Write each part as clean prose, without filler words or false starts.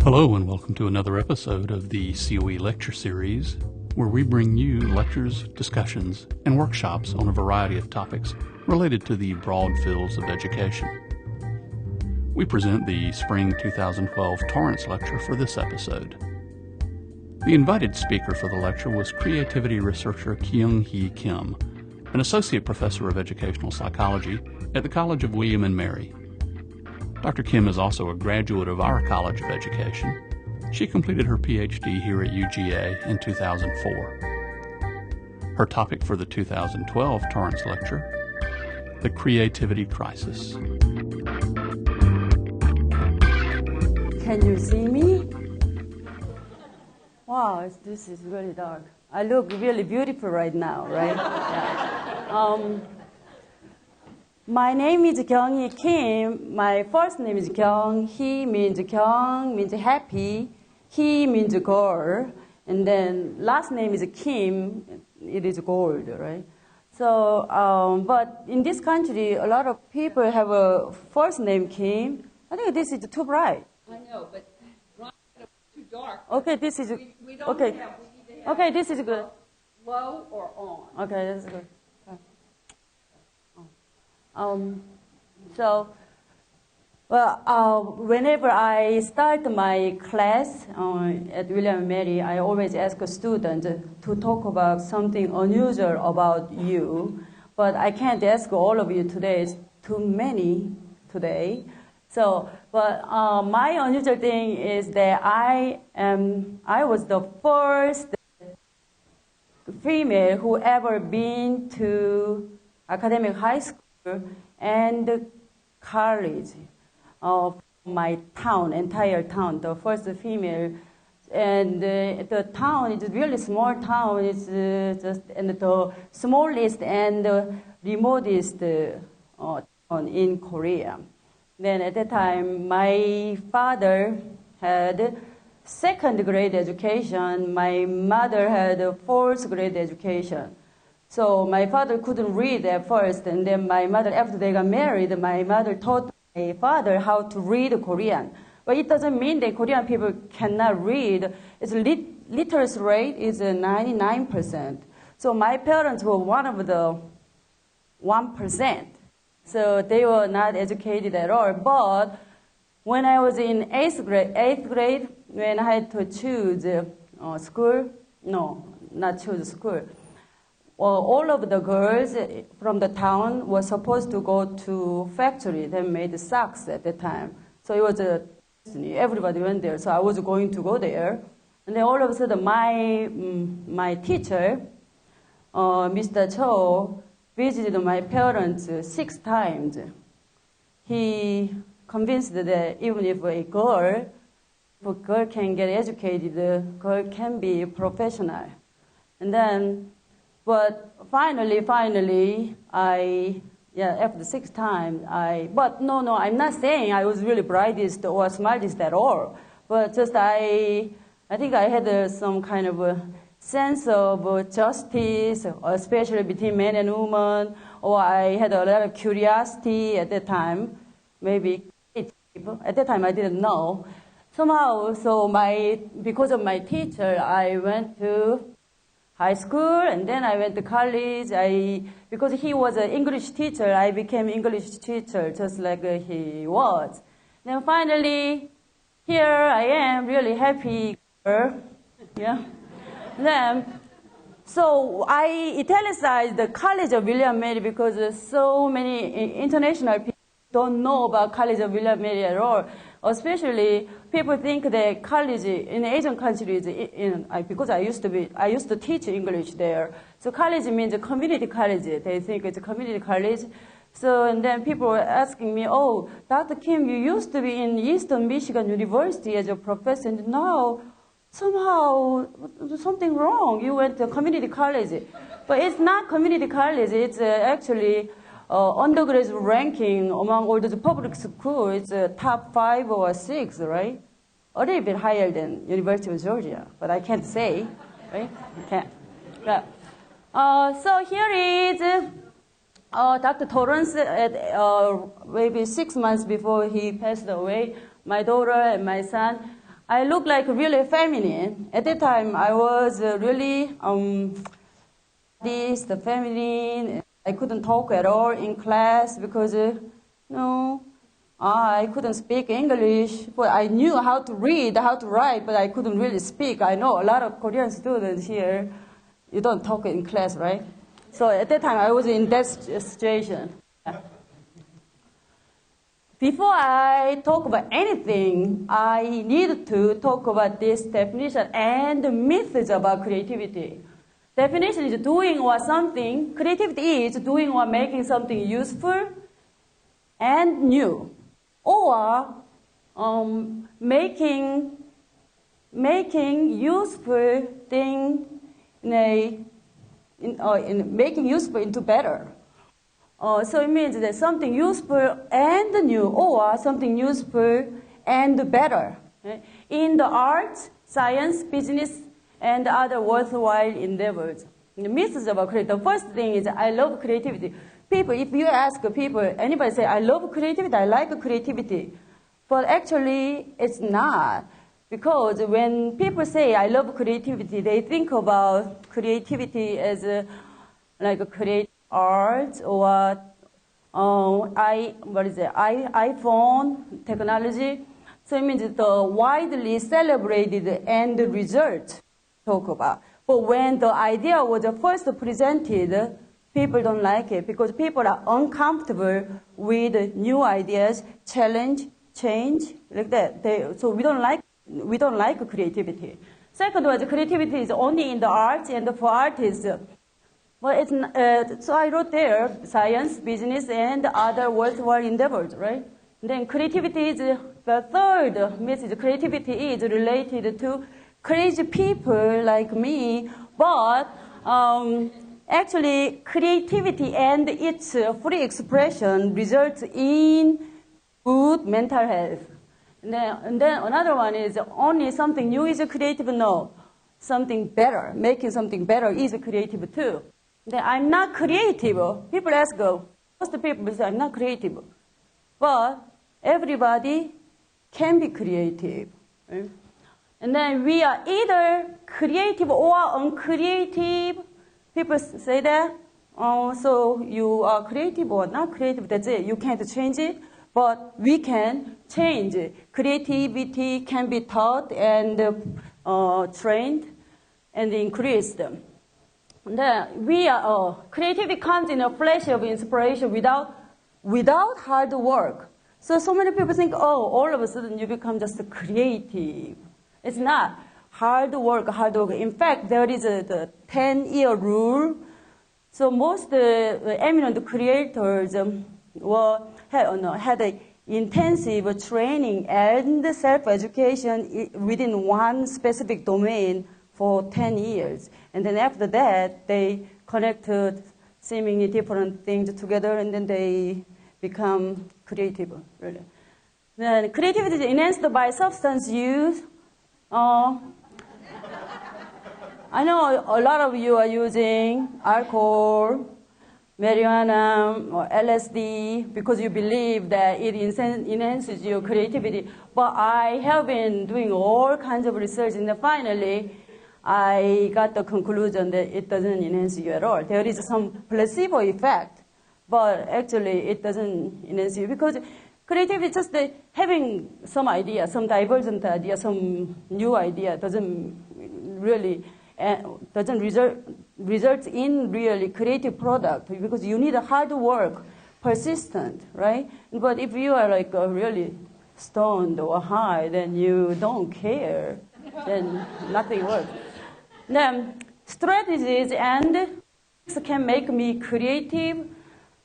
Hello and welcome to another episode of the COE Lecture Series, where we bring you lectures, discussions, and workshops on a variety of topics related to the broad fields of education. We present the Spring 2012 Torrance Lecture for this episode. The invited speaker for the lecture was creativity researcher Kyung-Hee Kim, an associate professor of educational psychology at the College of William and Mary. Dr. Kim is also a graduate of our College of Education. She completed her PhD here at UGA in 2004. Her topic for the 2012 Torrance Lecture, the creativity crisis. Can you see me? Wow, this is really dark. I look really beautiful right now, right? Yeah. My name is Kyung-Hee Kim. My first name is Kyung. He means Kyung, means happy. He means girl. And then last name is Kim. It is gold, right? So, but in this country, a lot of people have a first name Kim. I think this is too bright. I know, but too dark. Okay, this is We don't okay. have, we need to have Okay, this is good. low or on. Okay, that's good. Whenever I start my class at William and Mary, I always ask a student to talk about something unusual about you. But I can't ask all of you today. It's too many today. So, but my unusual thing is that I was the first female who ever been to academic high school and college of my town, entire town, the first female. And the town is a really small town. It's just and the smallest and the remotest town in Korea. Then at that time, my father had second grade education. My mother had a fourth grade education. So my father couldn't read at first, and then my mother, after they got married, my mother taught my father how to read Korean. But it doesn't mean that Korean people cannot read. Its literacy rate is 99%. So my parents were one of the 1%. So they were not educated at all. But when I was in eighth grade, when I had to choose school, no, not choose school. All of the girls from the town were supposed to go to factory that made socks at the time. So it was everybody went there. So I was going to go there. And then all of a sudden, my teacher, Mr. Cho, visited my parents 6 times. He convinced that even if a girl can get educated, a girl can be professional. And then, but finally, after 6 times, but no, I'm not saying I was really brightest or smartest at all. But just I think I had some kind of a sense of justice, especially between men and women, or I had a lot of curiosity at that time. Maybe at that time I didn't know. Somehow, because of my teacher, I went to high school, and then I went to college. Because he was an English teacher, I became English teacher, just like he was. Then finally, here I am, really happy girl. Yeah. Then, so I italicized the College of William and Mary because so many international people don't know about College of William and Mary at all. Especially, people think that college in Asian countries, because I used to teach English there. So college means a community college. They think it's a community college. So, and then people were asking me, oh, Dr. Kim, you used to be in Eastern Michigan University as a professor, and now somehow something wrong. You went to community college. But it's not community college. It's actually undergraduate ranking among all those public schools. It's top 5 or 6, right? A little bit higher than University of Georgia, but I can't say, right? I can't. Yeah. So here is Dr. Torrance, maybe 6 months before he passed away. My daughter and my son. I look like really feminine. At that time, I was really the feminine. I couldn't talk at all in class because no, I couldn't speak English. But I knew how to read, how to write, but I couldn't really speak. I know a lot of Korean students here, you don't talk in class, right? So at that time, I was in that situation. Before I talk about anything, I need to talk about this definition and the methods about creativity. Definition is doing or something. Creativity is doing or making something useful and new, or making useful thing making useful into better. So it means that something useful and new, or something useful and better. Right? In the arts, science, business, and other worthwhile endeavors. The methods about creativity. The first thing is I love creativity. People, if you ask people, anybody say, I love creativity, I like creativity. But actually, it's not. Because when people say, I love creativity, they think about creativity as like a creative art or iPhone technology. So it means the widely celebrated end result talk about. But when the idea was first presented, people don't like it because people are uncomfortable with new ideas, challenge, change, like that. So we don't like creativity. Second was creativity is only in the arts and for artists. Well, so I wrote there science, business, and other worthwhile endeavors, right? Then creativity is the third message. Creativity is related to crazy people like me, but actually creativity and its free expression results in good mental health. And then another one is only something new is creative? No. Something better, making something better is creative too. Then I'm not creative. People ask, most people say I'm not creative. But everybody can be creative. Right? And then we are either creative or uncreative. People say that. So you are creative or not creative, that's it. You can't change it. But we can change it. Creativity can be taught and trained and increased. Creativity comes in a flash of inspiration without hard work. So many people think, all of a sudden you become just creative. It's not. Hard work. In fact, there is the 10-year rule. So most eminent creators had an intensive training and self-education within one specific domain for 10 years. And then after that, they connected seemingly different things together, and then they become creative, really. Then creativity is enhanced by substance use. I know a lot of you are using alcohol, marijuana, or LSD because you believe that it enhances your creativity. But I have been doing all kinds of research, and finally, I got the conclusion that it doesn't enhance you at all. There is some placebo effect, but actually it doesn't enhance you because creativity is just having some idea, some divergent idea, some new idea doesn't result in really creative product because you need a hard work, persistent, right? But if you are like really stoned or high, then you don't care, then nothing works. Then strategies and can make me creative.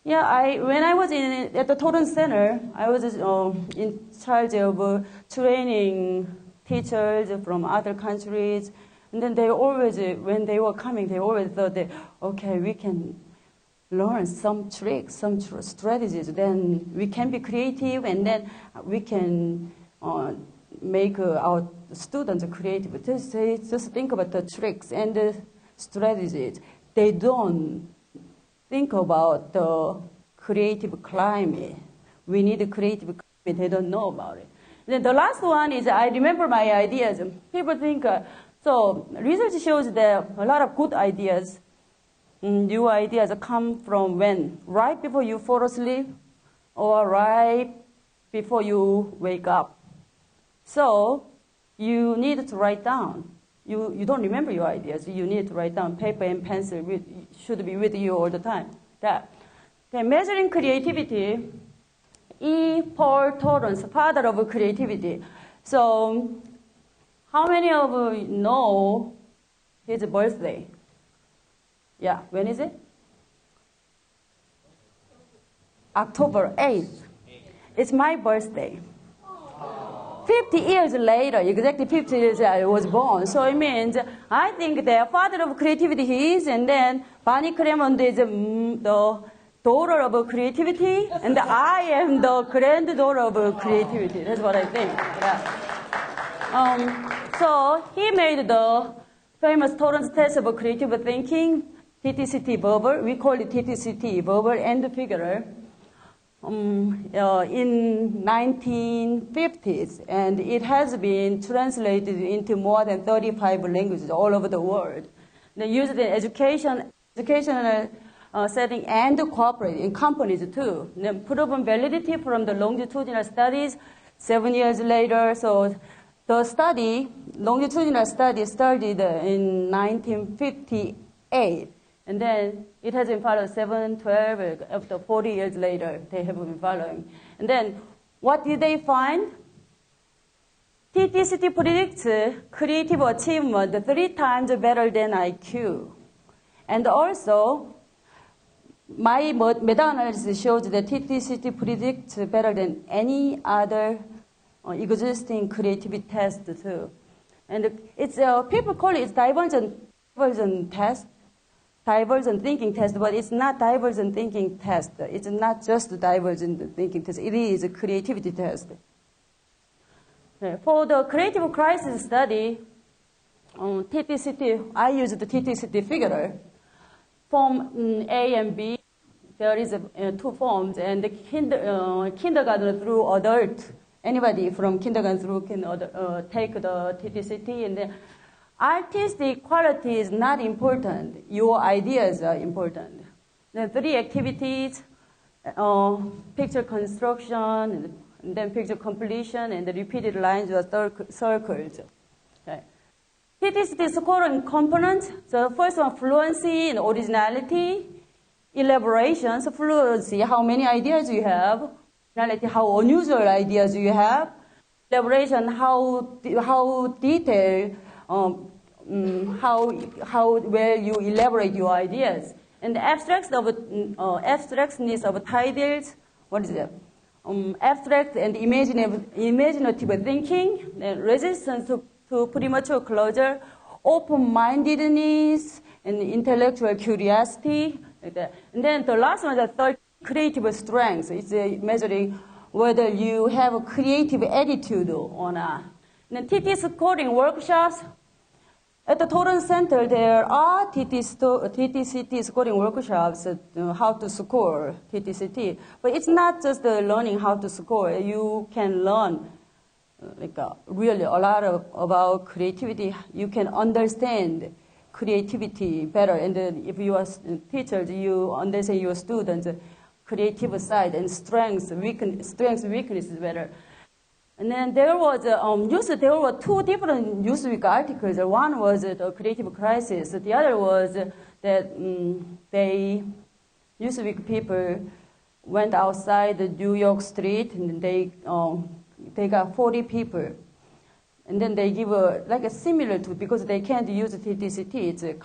Yeah, when I was at the Toron Center, I was in charge of training teachers from other countries. And then they always, when they were coming, they always thought that, okay, we can learn some tricks, some strategies. Then we can be creative, and then we can make our students creative. Just think about the tricks and the strategies. They don't think about the creative climate. We need a creative climate. They don't know about it. Then the last one is I remember my ideas. People think, so research shows that a lot of good ideas, new ideas come from when? Right before you fall asleep or right before you wake up. So you need to write down. You don't remember your ideas. You need to write down. Paper and pencil should be with you all the time. That. Okay, measuring creativity. E. Paul Torrance, father of creativity. So, how many of you know his birthday? Yeah, when is it? October 8th. It's my birthday. 50 years later, exactly 50 years I was born. So it means I think the father of creativity he is, and then Bonnie Cremont is the daughter of creativity, and I am the granddaughter of creativity. That's what I think. Yeah. So he made the famous Torrance test of creative thinking, TTCT verbal. We call it TTCT, verbal and figure. In 1950s, and it has been translated into more than 35 languages all over the world. They use it in educational setting and corporate, in companies too. Then proven validity from the longitudinal studies 7 years later. So the longitudinal study started in 1958. And then it has been followed 7, 12, after 40 years later, they have been following. And then what did they find? TTCT predicts creative achievement 3 times better than IQ. And also, my meta-analysis shows that TTCT predicts better than any other existing creativity test too. And it's people call it divergent test. Divergent thinking test, but it's not divergent thinking test. It's not just a divergent thinking test. It is a creativity test. For the creative crisis study, TTCT, I used the TTCT figure. Form A and B, there is 2 forms, and the kindergarten through adult, anybody from kindergarten through can take the TTCT, and then artistic quality is not important. Your ideas are important. The 3 activities, picture construction, and then picture completion, and the repeated lines or circles. Okay. TTCT scoring components. So the first one, fluency and originality. Elaboration, so fluency, how many ideas you have. Originality, how unusual ideas you have. Elaboration, how detailed, how well you elaborate your ideas. And the abstractness of titles, what is it? Abstract and imaginative thinking, resistance to premature closure, open-mindedness, and intellectual curiosity. Like that. And then the last one, the third, creative strengths. It's measuring whether you have a creative attitude or not. And then TT scoring workshops. At the Torrance Center, there are TTCT scoring workshops, how to score TTCT. But it's not just learning how to score. You can learn really a lot about creativity. You can understand creativity better. And then if you are teachers, you understand your students' creative side and strengths, weaknesses better. And then there was there were 2 different Newsweek articles. One was the creative crisis. The other was that Newsweek people went outside the New York street, and they got 40 people. And then they give a similar to, because they can't use the TTCT, it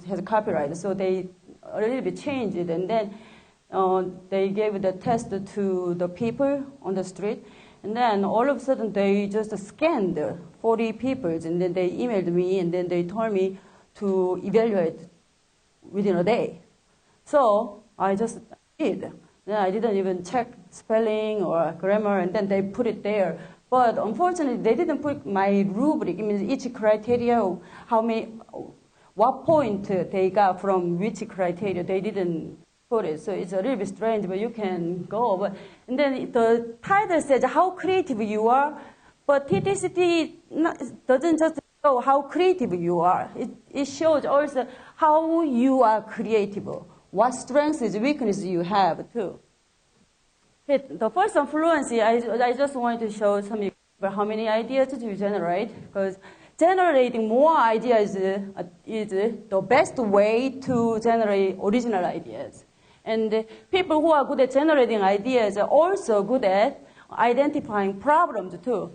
has copyright, so they a little bit changed it. And then they gave the test to the people on the street. And then all of a sudden they just scanned 40 people, and then they emailed me, and then they told me to evaluate within a day. So I just did. Then I didn't even check spelling or grammar, and then they put it there. But unfortunately, they didn't put my rubric. It means each criteria, what point they got from which criteria. They didn't put it. So it's a little bit strange, but you can go. And then the title says how creative you are, but TTCT doesn't just show how creative you are. It shows also how you are creative, what strengths and weaknesses you have too. Okay, the first on fluency, I just wanted to show some example how many ideas do you generate, because generating more ideas is the best way to generate original ideas. And people who are good at generating ideas are also good at identifying problems too.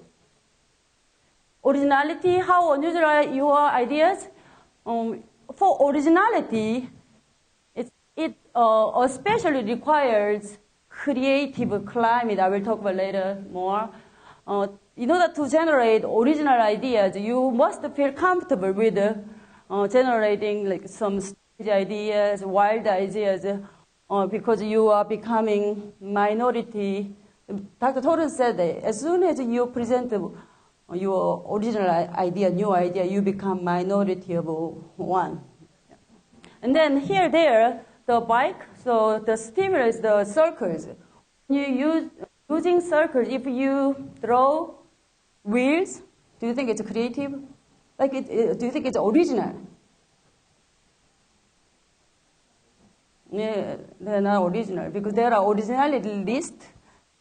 Originality, how unusual are your ideas? For originality, it especially requires creative climate. I will talk about later more. In order to generate original ideas, you must feel comfortable with generating like some strange ideas, wild ideas, because you are becoming minority. Dr. Torrance said that as soon as you present your original idea, new idea, you become minority of one. And then here, there, the bike, so the stimulus, the circles. Using circles, if you draw wheels, do you think it's creative? Do you think it's original? Yeah, they're not original because there are originality lists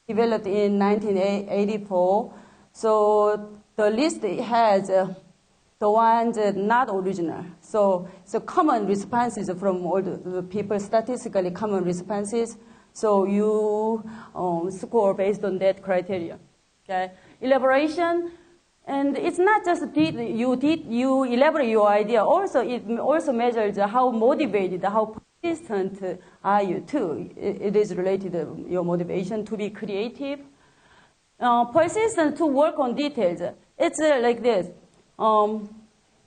developed in 1984. So the list has the ones not original. So common responses from all the people, statistically common responses. So you score based on that criteria. Okay, elaboration, and it's not just you elaborate your idea. Also, it also measures how motivated, how persistent are you too. It is related to your motivation to be creative. Persistent to work on details. It's like this.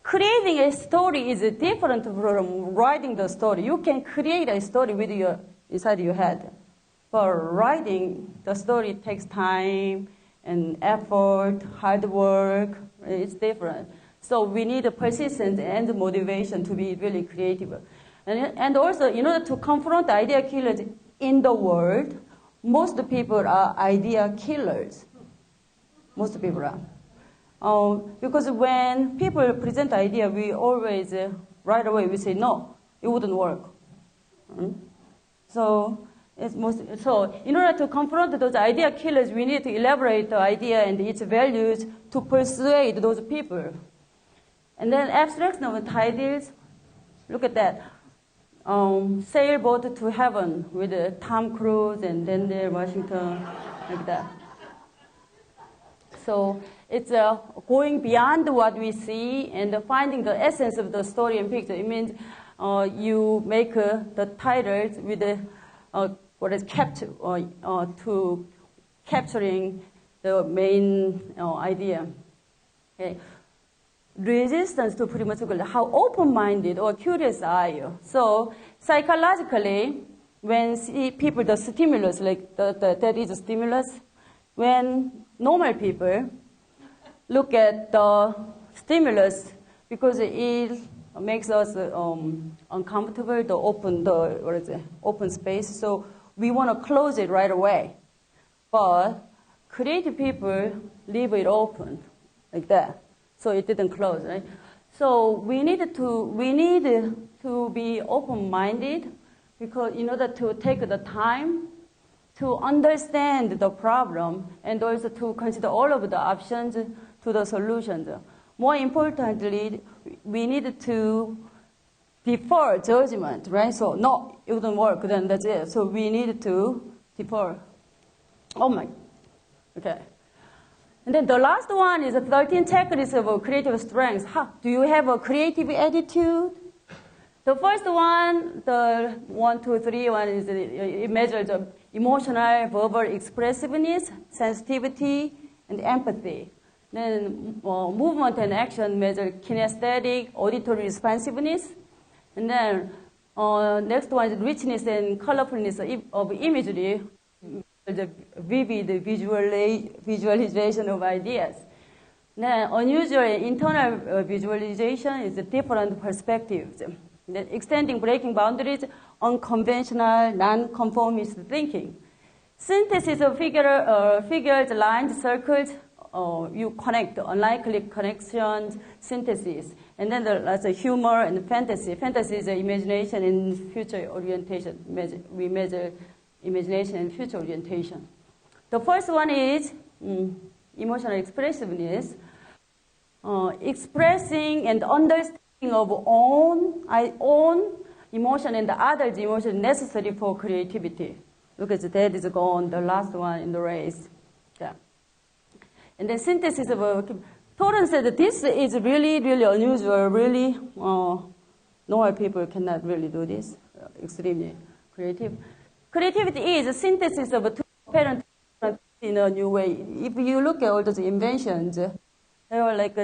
Creating a story is different from writing the story. You can create a story with inside your head. But writing the story takes time and effort, hard work. It's different. So we need a persistence and motivation to be really creative. And also, in order to confront idea killers in the world, most people are idea killers. Most people are. Because when people present idea, we always, right away, we say, no, it wouldn't work. So in order to confront those idea killers, we need to elaborate the idea and its values to persuade those people. And then abstraction of titles, look at that. Sailboat to Heaven with Tom Cruise and Denzel Washington, like that. So it's going beyond what we see and finding the essence of the story and picture. It means you make the titles with what is capture to capturing the main idea. Okay. Resistance to premature, how open-minded or curious are you? So psychologically, when people, the stimulus, like that is a stimulus, when normal people look at the stimulus, because it makes us uncomfortable, open space, so we want to close it right away. But creative people leave it open, like that. So it didn't close, right? So we need to be open-minded, because in order to take the time to understand the problem and also to consider all of the options to the solutions. More importantly, we need to defer judgment, right? So no, it wouldn't work, then that's it. So we need to defer. Okay. And then the last one is a 13 checklists of creative strengths. Do you have a creative attitude? The first one, the 1, 2, 3 one, is it measures emotional, verbal expressiveness, sensitivity, and empathy. Then movement and action measure kinesthetic, auditory responsiveness. And then next one is richness and colorfulness of imagery, the vivid visualization of ideas. Then unusual internal visualization is different perspectives. Then extending, breaking boundaries, unconventional, non-conformist thinking. Synthesis of figures, lines, circles, you connect, unlikely connections, synthesis. And then there's a humor and fantasy. Fantasy is imagination and future orientation. We measure imagination and future orientation. The first one is emotional expressiveness. Expressing and understanding of own emotion and the other's emotion necessary for creativity. Look at that is gone, the last one in the race. Yeah. And then synthesis of Torrance said that this is really, really unusual, really, normal people cannot really do this, extremely creative. Creativity is a synthesis of two apparent in a new way. If you look at all those inventions, they are like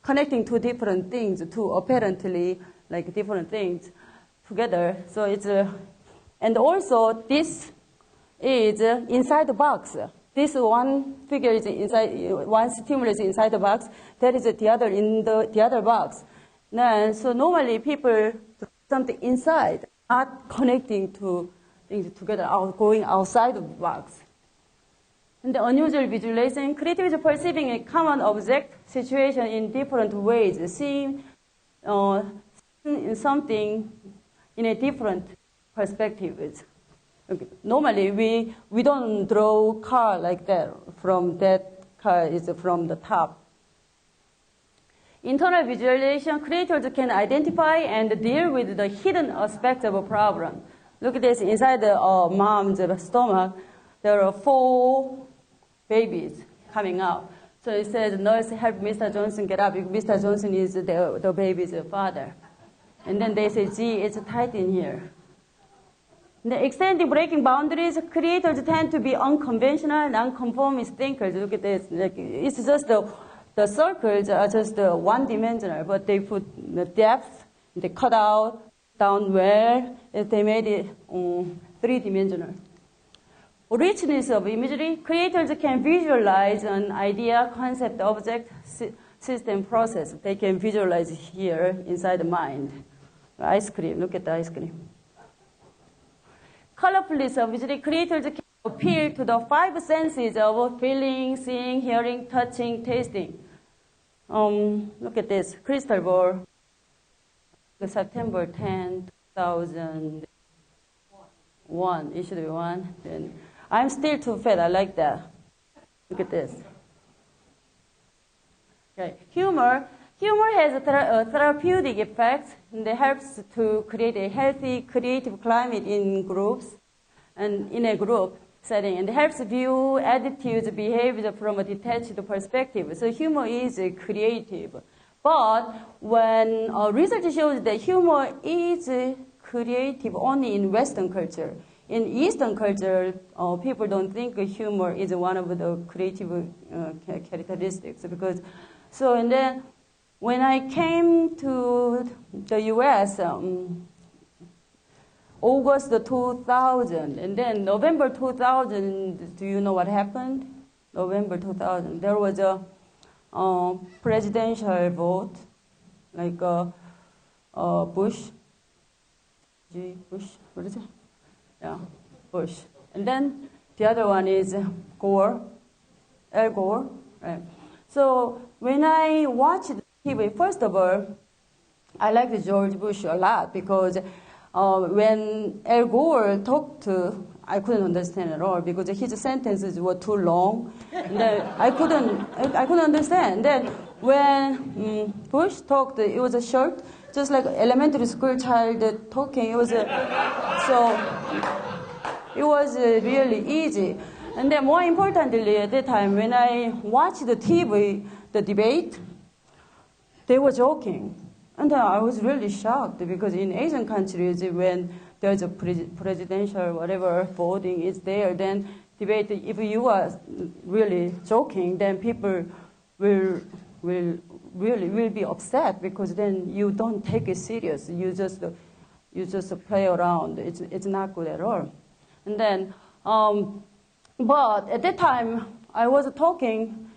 connecting two different things, two apparently like different things together. So it's, and also this is inside the box. This one figure is inside, one stimulus is inside the box. That is the other in the other box. And so normally people do something inside, not connecting to things together, going outside of the box. And the unusual visualization, creativity is perceiving a common object situation in different ways, seeing something in a different perspective. Okay. Normally, we don't draw car like that. From that car is from the top. Internal visualization, creators can identify and deal with the hidden aspects of a problem. Look at this, inside the mom's stomach, there are 4 babies coming out. So it says, nurse, help Mr. Johnson get up. Mr. Johnson is the baby's father. And then they say, gee, it's tight in here. The extending breaking boundaries, creators tend to be unconventional, non-conformist thinkers. Look at this. Like, it's just the circles are just one-dimensional, but they put the depth, they cut out down where they made it 3-dimensional. Richness of imagery, creators can visualize an idea, concept, object, system, process. They can visualize here inside the mind. Ice cream, look at the ice cream. Colorfulness of imagery, creators can appeal to the 5 senses of feeling, seeing, hearing, touching, tasting. Look at this, crystal ball, September 10, 2001. It should be 1. Then I'm still too fat, I like that. Look at this. Okay. Humor has a therapeutic effect, and it helps to create a healthy, creative climate in groups and in a group setting, and it helps view attitudes, behavior from a detached perspective. So humor is creative. But when research shows that humor is creative only in Western culture, in Eastern culture, people don't think humor is one of the creative characteristics. Because, so, and then when I came to the U.S., August 2000, and then November 2000, do you know what happened? November 2000, there was a presidential vote, like Bush, what is it? Yeah, Bush. And then the other one is Gore, Al Gore. Right? So when I watched TV, first of all, I liked George Bush a lot because when Al Gore talked, I couldn't understand at all because his sentences were too long. And then I couldn't understand. And then when Bush talked, it was a short, just like elementary school child talking. It was so it was really easy. And then more importantly, at that time, when I watched the TV, the debate, they were joking. And I was really shocked because in Asian countries, when there's a presidential whatever voting is there, then debate, if you are really joking, then people will be upset because then you don't take it serious. You just play around. It's not good at all. And then, but at that time, I was talking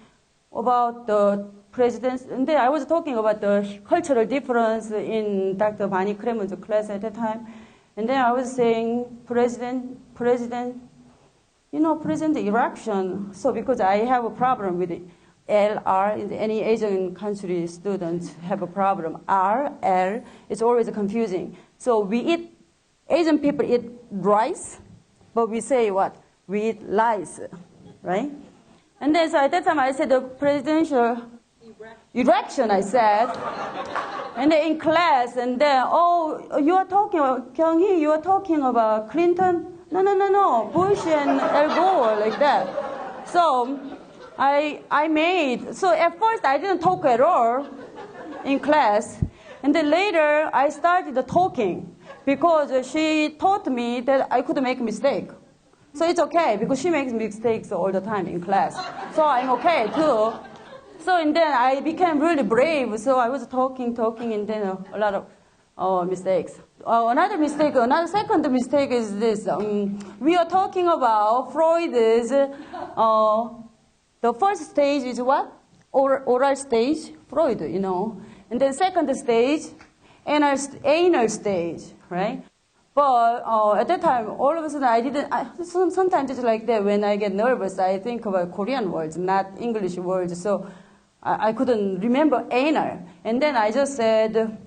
about the presidents, and then I was talking about the cultural difference in Dr. Bonnie Kremen's class at that time. And then I was saying, President, President election. So because I have a problem with LR, any Asian country students have a problem. R, L, it's always confusing. So Asian people eat rice, but we say what? We eat lice, right? And then so at that time I said the presidential erection, I said. And then in class, and then, you are talking about, Kyung-hee, you are talking about Clinton? No, Bush and Al Gore, like that. So so at first I didn't talk at all in class. And then later I started talking because she taught me that I could make a mistake. So it's okay because she makes mistakes all the time in class. So I'm okay too. So and then I became really brave. So I was talking, and then a lot of mistakes. Another second mistake is this. We are talking about Freud's, the first stage is what? Oral stage, Freud, And then second stage, anal stage, right? But at that time, all of a sudden, sometimes it's like that. When I get nervous, I think about Korean words, not English words. So I couldn't remember anal. And then I just said,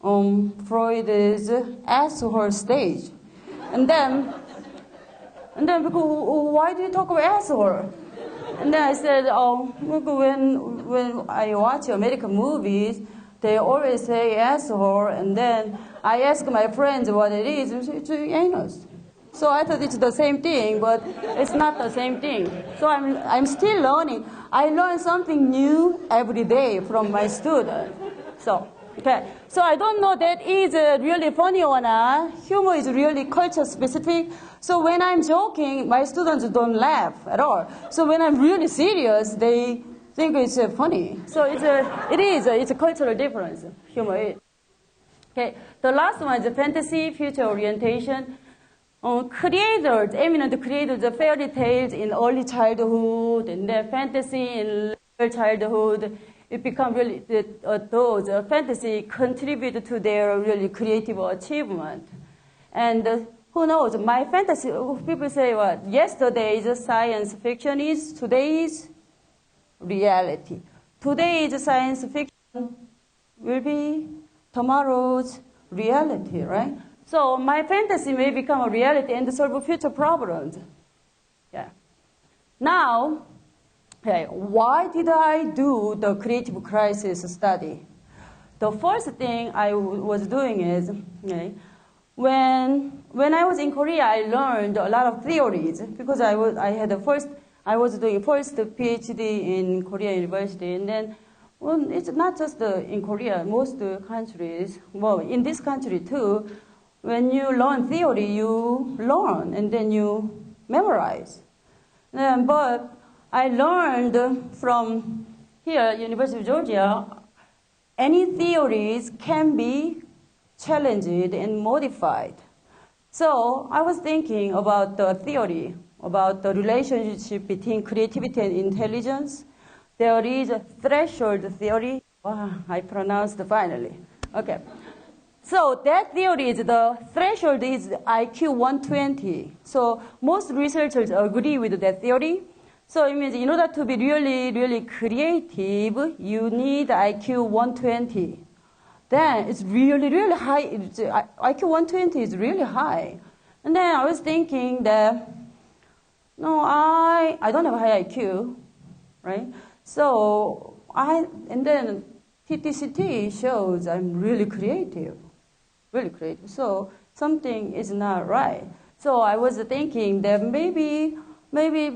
Freud's asshole stage. And then because, why do you talk about asshole? And then I said, look, when I watch American movies, they always say asshole, and then I ask my friends what it is, it's anus. So I thought it's the same thing, but it's not the same thing. So I'm still learning. I learn something new every day from my students. So I don't know that is really funny or not. Humor is really culture specific. So when I'm joking, my students don't laugh at all. So when I'm really serious, they think it's funny. So it's a cultural difference. Humor is. Okay, the last one is fantasy, future orientation. Creators, eminent creators of fairy tales in early childhood, and then fantasy in later childhood. It become really, those fantasy contribute to their really creative achievement. And who knows, my fantasy, people say what? Yesterday's science fiction is today's reality. Today's science fiction will be tomorrow's reality, right? So my fantasy may become a reality and solve future problems. Yeah. Now, why did I do the creative crisis study? The first thing I was doing is, when I was in Korea, I learned a lot of theories because I was doing first PhD in Korea University, and then it's not just in Korea, most countries, in this country too, when you learn theory, you learn and then you memorize. But I learned from here, University of Georgia, any theories can be challenged and modified. So I was thinking about the theory, about the relationship between creativity and intelligence. There is a threshold theory. Wow, I pronounced finally. Okay. So that theory is the threshold is IQ 120. So most researchers agree with that theory. So it means in order to be really, really creative, you need IQ 120. Then it's really, really high. IQ 120 is really high. And then I was thinking that, no, I don't have a high IQ, right? So and then TTCT shows I'm really creative. So something is not right. So I was thinking that maybe we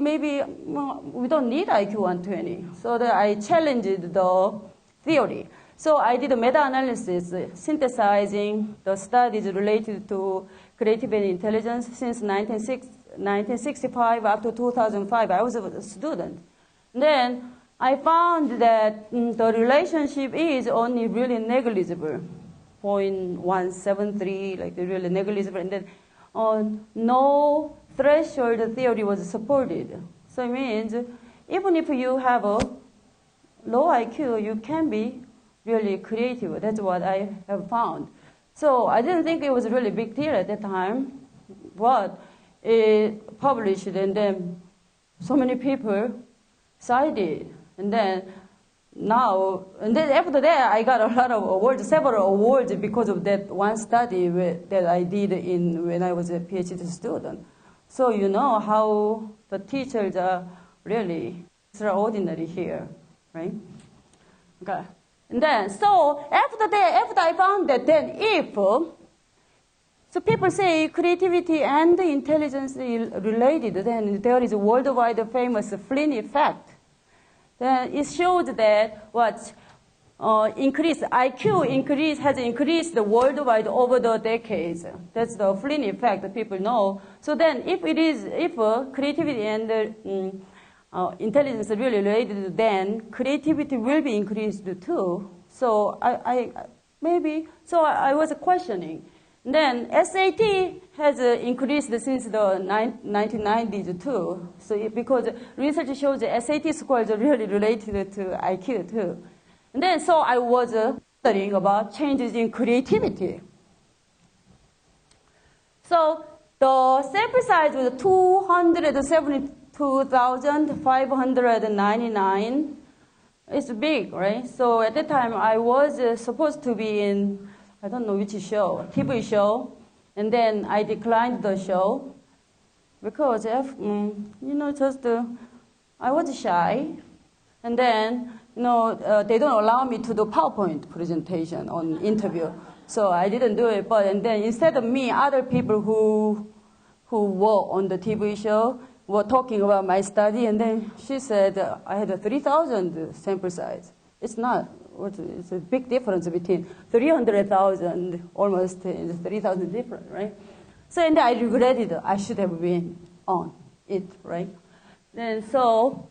don't need IQ 120. So that I challenged the theory. So I did a meta-analysis synthesizing the studies related to creativity and intelligence since 1965 up to 2005. I was a student. Then I found that the relationship is only really negligible. 0.173, like really negligible, and then no threshold theory was supported. So it means even if you have a low IQ, you can be really creative. That's what I have found. So I didn't think it was a really big deal at that time, but it published, and then so many people cited, and then after that, I got a lot of awards, several awards because of that one study that I did when I was a PhD student. So you know how the teachers are really extraordinary here, right? Okay. And then, so after I found that, then so people say creativity and intelligence are related, then there is a worldwide famous Flynn effect. Then it shows that IQ has increased worldwide over the decades. That's the Flynn effect that people know. So then if creativity and intelligence are really related, then creativity will be increased too. So I was questioning. Then SAT has increased since the 1990s too. So because research shows that SAT scores are really related to IQ too. And then so I was wondering about changes in creativity. So the sample size was 272,599. It's big, right? So at that time I was supposed to be in, I don't know which show, TV show, and then I declined the show because I was shy, and then they don't allow me to do PowerPoint presentation on interview, so I didn't do it. But and then instead of me, other people who were on the TV show were talking about my study, and then she said I had a 3,000 sample size. It's not. It's a big difference between 300,000 almost 3,000 different, right? So and I regretted I should have been on it, right? Then so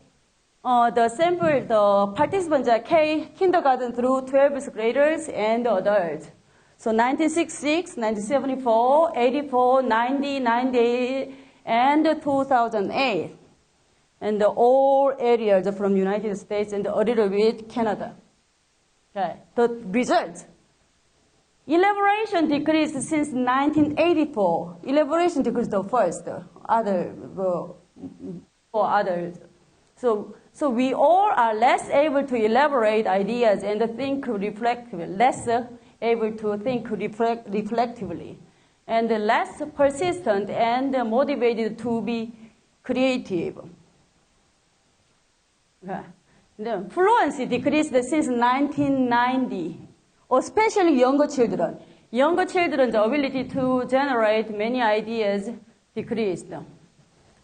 the participants are kindergarten through 12th graders and adults. So 1966, 1974, 84, 90, 98, and 2008. And all areas from United States and a little bit Canada. Okay. The results. Elaboration decreased since 1984. Elaboration decreased the first, for others. So we all are less able to elaborate ideas and think reflectively, less able to think reflectively, and less persistent and motivated to be creative. Okay. The fluency decreased since 1990, especially younger children. Younger children's ability to generate many ideas decreased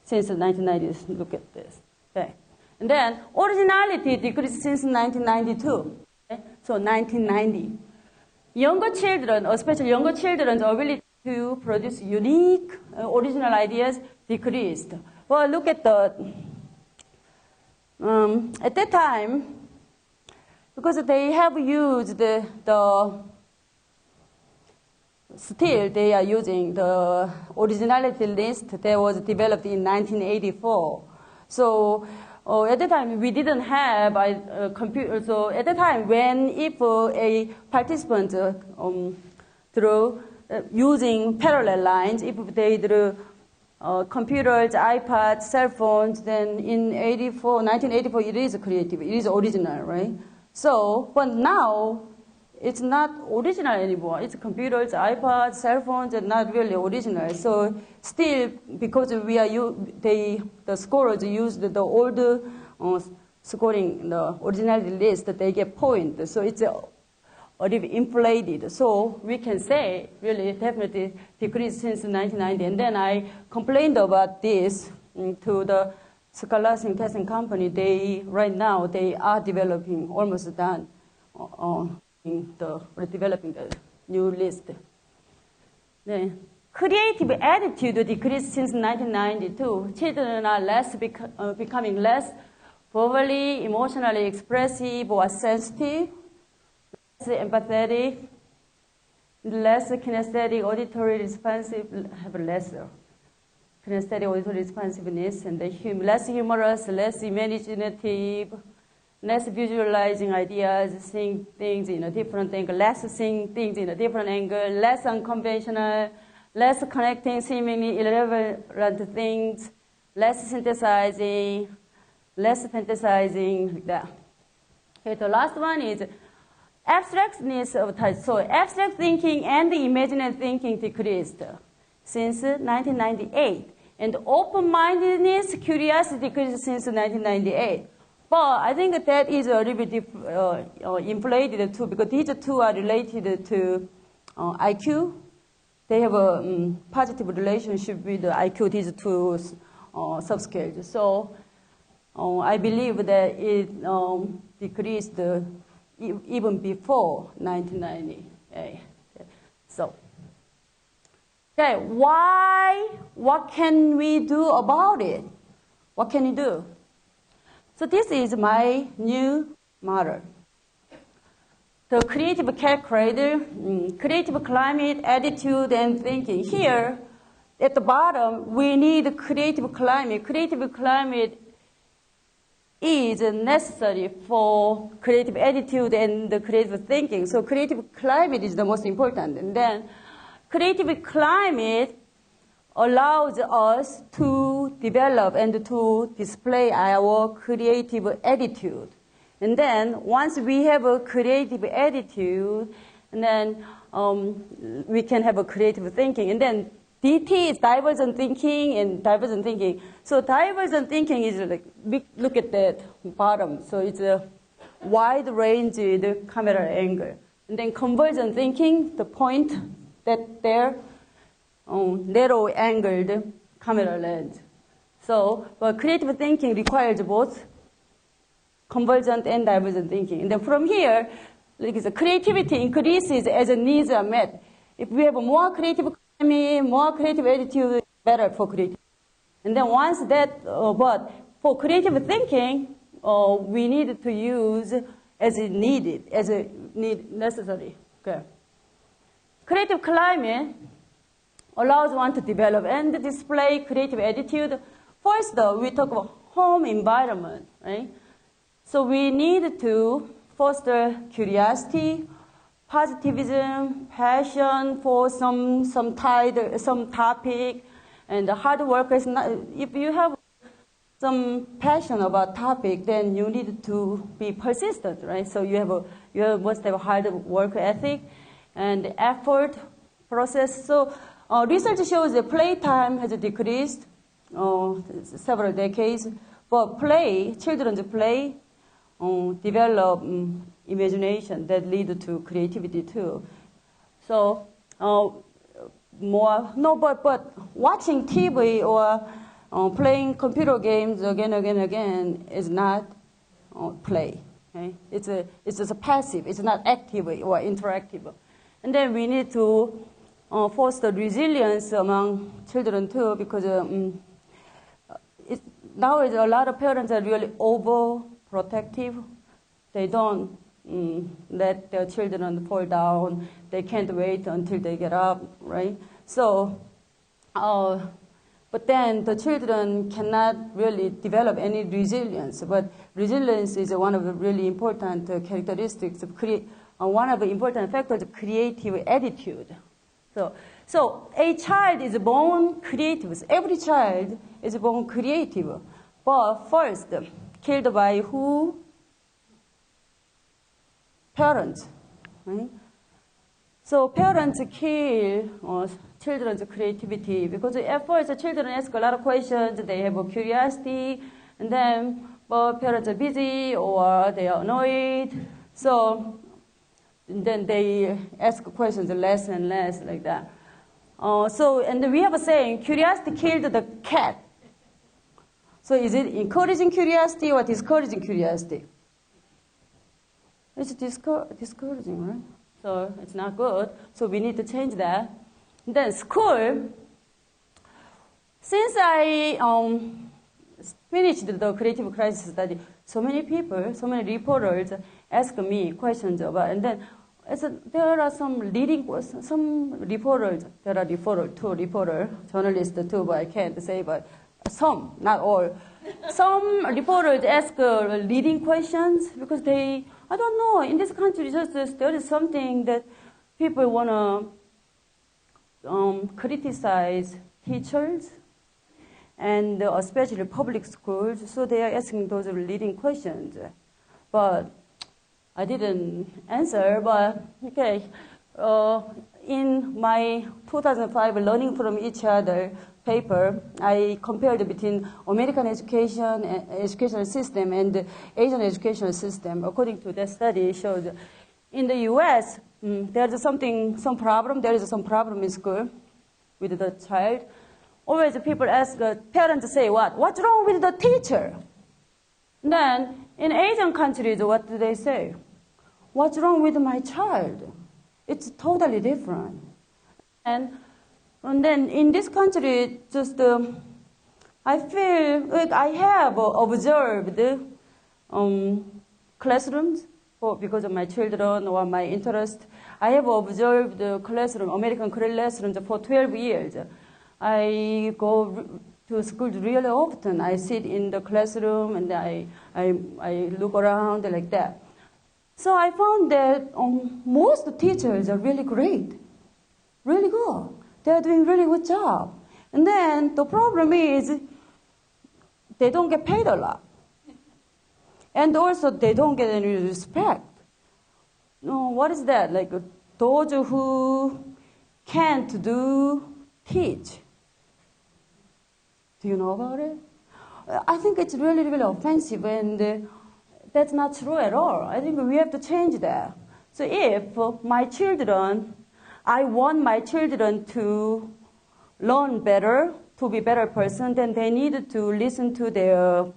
since the 1990s. Look at this. Okay. And then originality decreased since 1992. Okay. So 1990. Younger children, especially younger children's ability to produce unique, original ideas decreased. Well, look at at that time, because they have used still they are using the originality list that was developed in 1984. So at the time we didn't have a computer. So at the time, if a participant drew using parallel lines, if they drew computers, iPads, cell phones, then in 1984, it is creative, it is original, right? So, but now, it's not original anymore. It's computers, iPads, cell phones are not really original. So still, because the scorers used the old scoring, the originality list, they get points. So it's a little inflated. So we can say, really, definitely decreased since 1990. And then I complained about this to the Scholastic Testing Company. Right now, they are developing, almost done, developing the new list. The creative attitude decreased since 1992. Children are becoming less verbally, emotionally expressive or sensitive, less empathetic, less kinesthetic, auditory responsive, have lesser kinesthetic, auditory responsiveness, and less humorous, less imaginative, less visualizing ideas, seeing things in a different angle, less seeing things in a different angle, less unconventional, less connecting seemingly irrelevant things, less synthesizing, less fantasizing, like that. Okay, the last one is abstractness of type. So abstract thinking and imaginary thinking decreased since 1998. And open-mindedness, curiosity decreased since 1998. But I think that is a little bit inflated too, because these two are related to IQ. They have a positive relationship with the IQ, these two subscales. So I believe that it decreased even before 1998. So, okay, why? What can we do about it? What can we do? So this is my new model. The creative calculator, creative climate, attitude, and thinking. Here, at the bottom, we need creative climate. Creative climate is necessary for creative attitude and the creative thinking. So creative climate is the most important. And then creative climate allows us to develop and to display our creative attitude. And then once we have a creative attitude, and then we can have a creative thinking. And then DT is divergent thinking and divergent thinking. So divergent thinking is like, look at that bottom. So it's a wide range the camera angle. And then convergent thinking, the point that there, narrow angled camera lens. So creative thinking requires both convergent and divergent thinking. And then from here, like the creativity increases as the needs are met. If we have a more creative climate, more creative attitude, better for creativity. And then once that, but for creative thinking, we need to use as it needed, as a need necessary. Okay. Creative climate allows one to develop and display creative attitude. First, we talk about home environment, right? So we need to foster curiosity, positivism, passion for some topic, and hard work is not. If you have some passion about topic, then you need to be persistent, right? So you must have a hard work ethic and effort process. So research shows that playtime has decreased several decades, but children's play develop imagination that lead to creativity too. So but watching TV or playing computer games again is not play. Okay? It's just a passive. It's not active or interactive. And then we need to foster resilience among children too, because nowadays a lot of parents are really overprotective. They don't let their children fall down. They can't wait until they get up, right? So, but then the children cannot really develop any resilience. But resilience is one of the really important characteristics of one of the important factors of creative attitude. So a child is born creative. Every child is born creative. But first, killed by who? Parents. Right? So parents kill children's creativity because at first children ask a lot of questions. They have a curiosity, and then parents are busy or they are annoyed. So then they ask questions less and less like that. And we have a saying, curiosity killed the cat. So is it encouraging curiosity or discouraging curiosity? It's discouraging, right? So it's not good. So we need to change that. And then school, since I finished the creative crisis study, so many people, so many reporters ask me questions about, and then there are some reporters, there are two reporters, journalists too, but I can't say, but some, not all, some reporters ask leading questions because I don't know, in this country just there is something that people want to criticize teachers and especially public schools, so they are asking those leading questions. But I didn't answer, but okay. In my 2005 Learning from Each Other paper, I compared between American educational system and the Asian educational system. According to that study, it showed in the U.S. There is some problem in school with the child. Always people ask, parents say what? What's wrong with the teacher? And then in Asian countries, what do they say? What's wrong with my child? It's totally different. And then in this country, just I feel like I have observed classrooms because of my children or my interest. I have observed the classroom, American classrooms for 12 years. I go to school really often. I sit in the classroom and I look around like that. So I found that most teachers are really great, really good. They're doing really good job. And then the problem is they don't get paid a lot. And also they don't get any respect. No, what is that? Like those who can't teach. Do you know about it? I think it's really, really offensive, and that's not true at all. I think we have to change that. So if I want my children to learn better, to be a better person, then they need to listen to their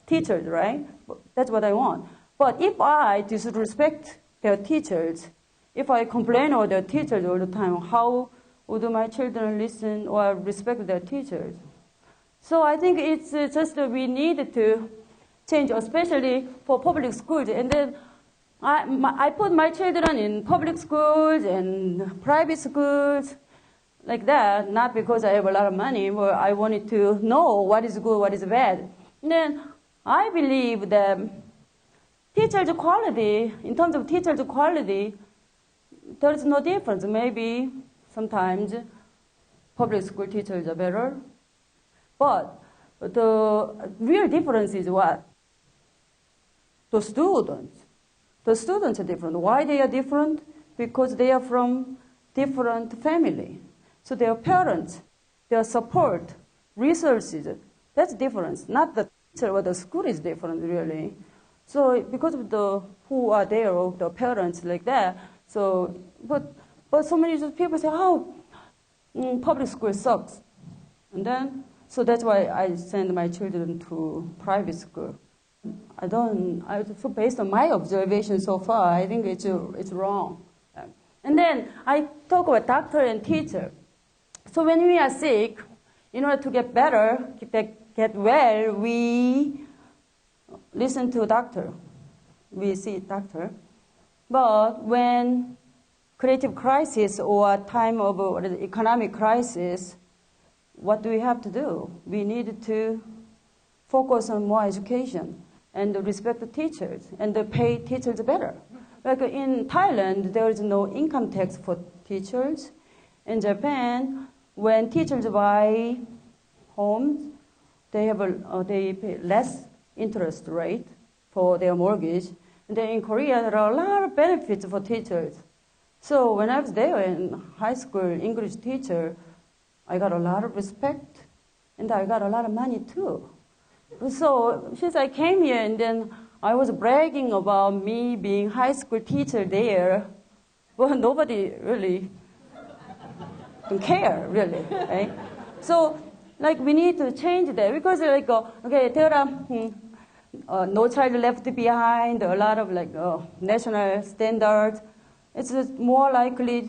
teachers, right? That's what I want. But if I disrespect their teachers, if I complain about their teachers all the time, how would my children listen or respect their teachers? So I think it's just we need to change, especially for public schools. And then I put my children in public schools and private schools like that, not because I have a lot of money, but I wanted to know what is good, what is bad. And then I believe that teachers' quality, in terms of teachers' quality, there is no difference. Maybe sometimes public school teachers are better. But the real difference is what? The students. The students are different. Why they are different? Because they are from different family. So their parents, their support, resources, that's different. Not the teacher or the school is different, really. So because of the who are there, or the parents like that. So, but so many people say, "Oh, public school sucks," and then so that's why I send my children to private school. So based on my observation so far, I think it's wrong. And then I talk about doctor and teacher. So when we are sick, in order to get better, get well, we listen to doctor. We see doctor. But when creative crisis or time of economic crisis, what do we have to do? We need to focus on more education and respect the teachers and pay teachers better. Like in Thailand, there is no income tax for teachers. In Japan, when teachers buy homes, they pay less interest rate for their mortgage. And then in Korea, there are a lot of benefits for teachers. So when I was there in high school English teacher, I got a lot of respect, and I got a lot of money too. So since I came here, and then I was bragging about me being high school teacher there, but nobody really don't care, really, right? So, like, we need to change that, because, like, okay, there are No Child Left Behind, a lot of, like, national standards. It's just more likely,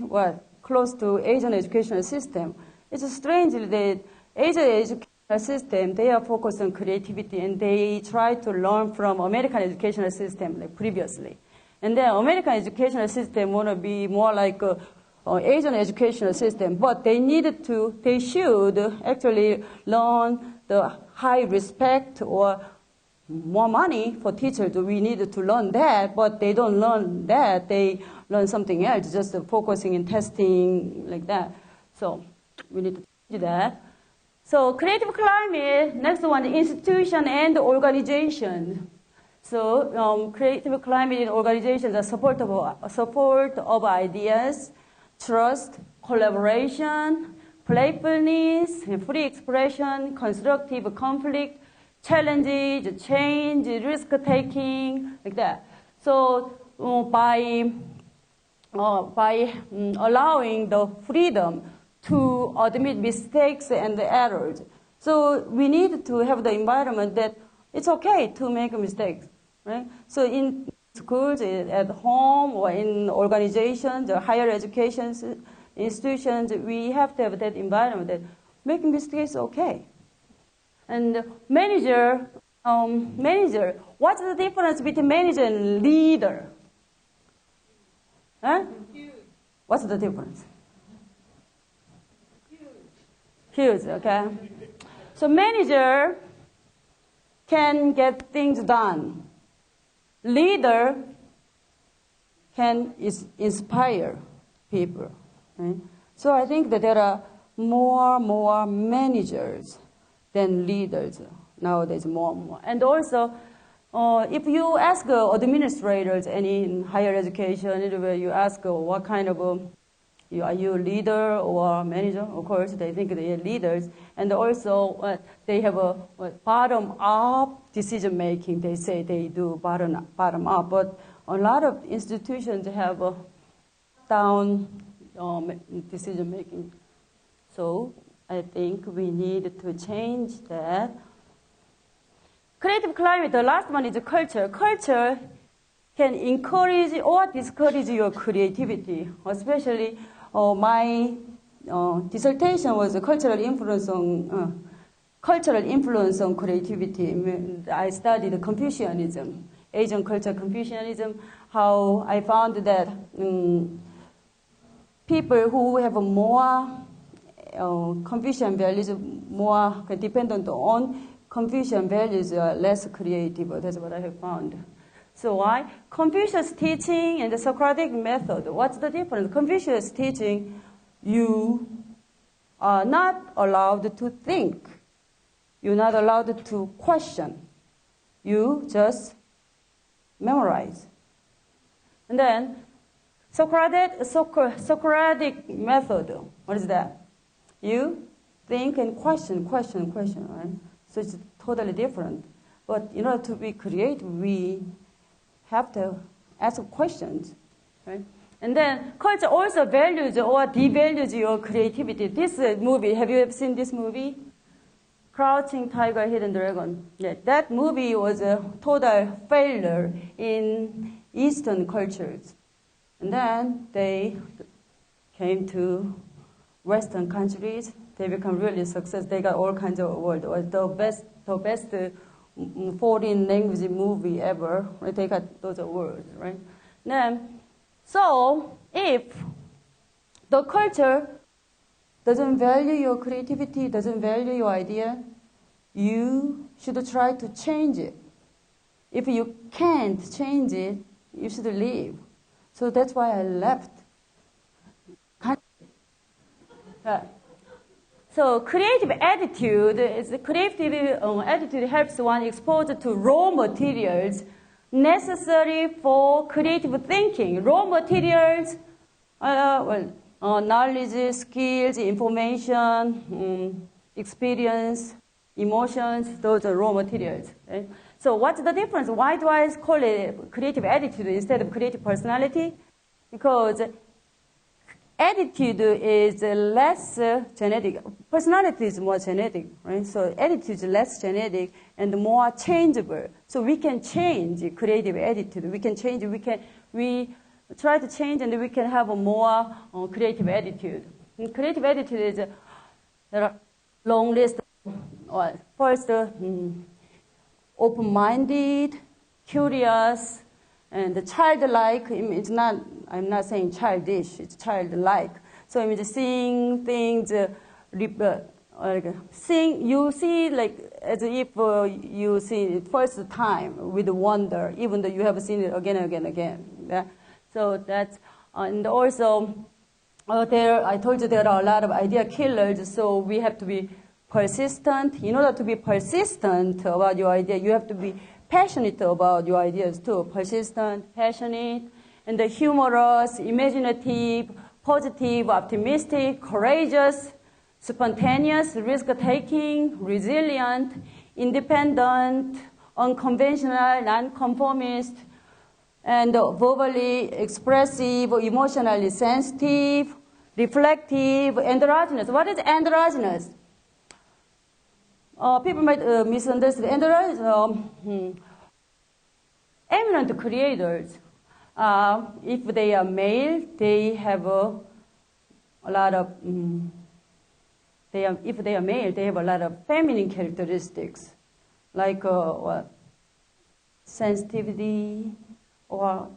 close to Asian educational system. It's strange that Asian educational system, they are focused on creativity, and they try to learn from American educational system, like previously. And then American educational system want to be more like Asian educational system, but they should actually learn the high respect or more money for teachers. We need to learn that, but they don't learn that. They learn something else, just focusing in testing like that. So we need to change that. So creative climate, next one, institution and organization. So creative climate in organizations are support of ideas, trust, collaboration, playfulness, free expression, constructive conflict, challenges, change, risk-taking, like that. So by allowing the freedom to admit mistakes and errors, so we need to have the environment that it's okay to make mistakes, right? So in schools, at home, or in organizations, or higher education institutions, we have to have that environment that making mistakes is okay. And manager, what's the difference between manager and leader? Huh? Huge. What's the difference? Huge, okay. So manager can get things done. Leader can inspire people. Right? So I think that there are more managers than leaders nowadays, more and more. And also, if you ask administrators in higher education, anywhere you ask what kind of, are you a leader or manager? Of course, they think they are leaders. And also, they have a bottom-up decision-making. They say they do bottom-up. But a lot of institutions have a down decision-making. So I think we need to change that. Creative climate, the last one is culture. Culture can encourage or discourage your creativity. Especially my dissertation was a cultural influence on creativity. I studied Confucianism, Asian culture Confucianism, how I found that people who have more Confucian values, more dependent on Confucian values, are less creative. That's what I have found. So why? Confucius teaching and the Socratic method. What's the difference? Confucius teaching, you are not allowed to think. You're not allowed to question. You just memorize. And then Socratic method. What is that? You think and question, right? So it's totally different. But in order to be creative, we have to ask questions, right? And then culture also values or devalues your creativity. This movie, have you ever seen this movie? Crouching Tiger, Hidden Dragon. Yeah, that movie was a total failure in Eastern cultures. And then they came to Western countries. They become really successful. They got all kinds of awards. It was the best foreign language movie ever. Right? They got those awards, right? Then, so if the culture doesn't value your creativity, doesn't value your idea, you should try to change it. If you can't change it, you should leave. So that's why I left. So creative attitude helps one exposed to raw materials necessary for creative thinking. Raw materials, knowledge, skills, information, experience, emotions, those are raw materials. Right? So what's the difference? Why do I call it creative attitude instead of creative personality? Because attitude is less genetic. Personality is more genetic, right? So attitude is less genetic and more changeable. So we can change creative attitude. We can change. We try to change, and we can have a more creative attitude. And creative attitude is there are long list. First, open-minded, curious, and childlike. It's not. I'm not saying childish. It's childlike. So it means seeing things you see like as if you see it first time with wonder, even though you have seen it again and again and again. Yeah? So that's, and also I told you there are a lot of idea killers, so we have to be persistent. In order to be persistent about your idea, you have to be passionate about your ideas too. Persistent, passionate, and the humorous, imaginative, positive, optimistic, courageous, spontaneous, risk-taking, resilient, independent, unconventional, nonconformist, and verbally expressive, emotionally sensitive, reflective, androgynous. What is androgynous? People might misunderstand. Androgynous, eminent creators, if they are male, they have a lot of, if they are male, they have a lot of feminine characteristics, like what? Sensitivity, or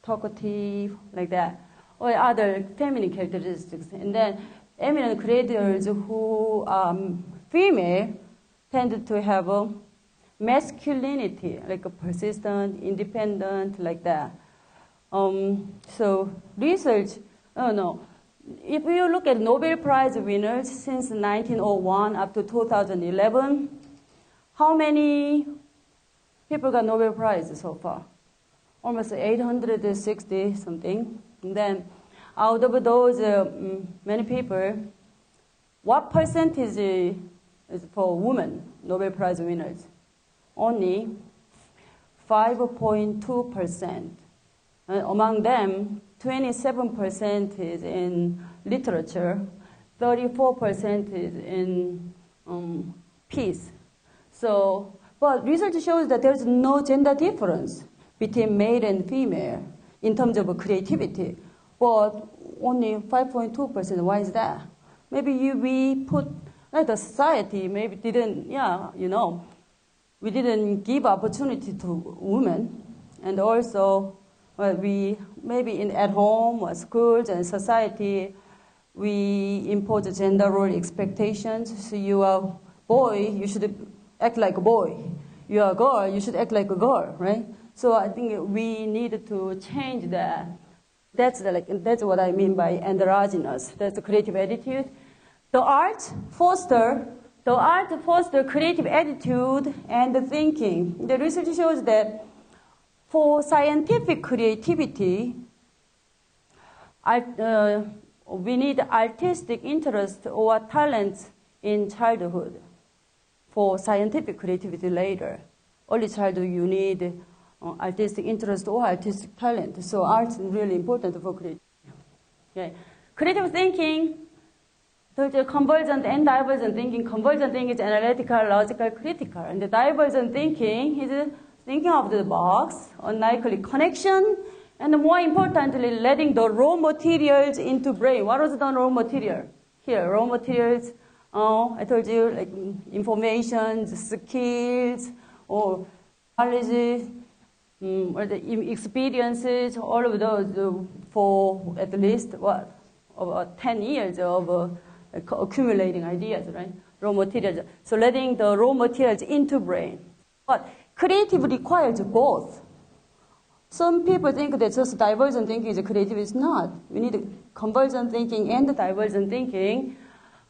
talkative, like that, or other feminine characteristics. And then eminent creators who are female tend to have a masculinity, like a persistent, independent, like that. So research, if you look at Nobel Prize winners since 1901 up to 2011, how many people got Nobel Prize so far? Almost 860 something. And then out of those many people, what percentage is for women Nobel Prize winners? Only 5.2%. Among them, 27% is in literature, 34% is in peace. So, but research shows that there's no gender difference between male and female in terms of creativity, but only 5.2%. Why is that? Maybe we put, like the society maybe didn't, we didn't give opportunity to women, and also we maybe at home or schools and society we impose gender role expectations. So you are a boy, you should act like a boy. You are a girl, you should act like a girl, right? So I think we need to change that. That's what I mean by androgynous. That's the creative attitude. The art foster creative attitude and thinking. The research shows that for scientific creativity, we need artistic interest or talents in childhood. For scientific creativity later, early childhood you need artistic interest or artistic talent. So art is really important for creativity. Okay. Creative thinking, the convergent and divergent thinking. Convergent thinking is analytical, logical, critical. And the divergent thinking is thinking of the box, unlikely connection, and more importantly, letting the raw materials into brain. What was the raw material? Here, raw materials, I told you, like information, skills, or knowledge, or the experiences, all of those for at least, about 10 years of accumulating ideas, right? Raw materials. So letting the raw materials into brain. But creative requires both. Some people think that just divergent thinking is creative. It's not. We need convergent thinking and divergent thinking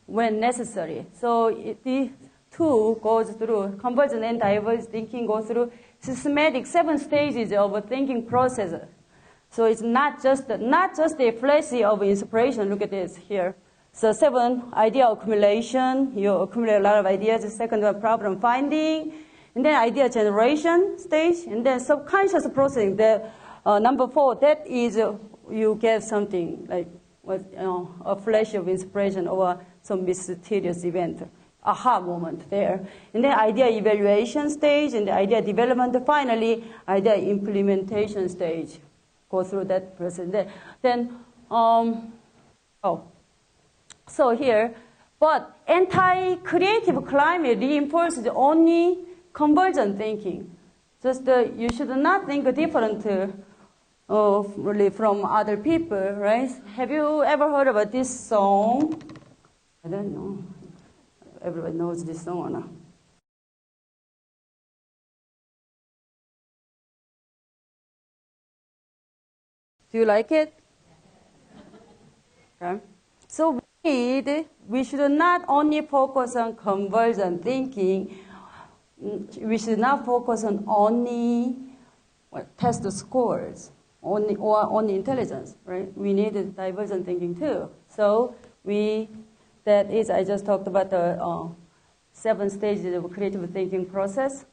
when necessary. So the two goes through, convergent and divergent thinking goes through systematic 7 stages of a thinking process. So it's not just a flash of inspiration. Look at this here. So 7, idea accumulation. You accumulate a lot of ideas. The second one, problem finding. And then idea generation stage. And then subconscious processing. The number 4, that is you get something like a flash of inspiration or some mysterious event. Aha moment there. And then idea evaluation stage and the idea development. Finally, idea implementation stage. Go through that process. So here, but anti-creative climate reinforces only convergent thinking. Just you should not think different really from other people, right? Have you ever heard about this song? I don't know. everybody knows this song or not. Do you like it? Okay. So we should not only focus on conversion thinking, we should not focus on only test scores, only intelligence, right? We need divergent thinking too. So that is, I just talked about the 7 stages of creative thinking process.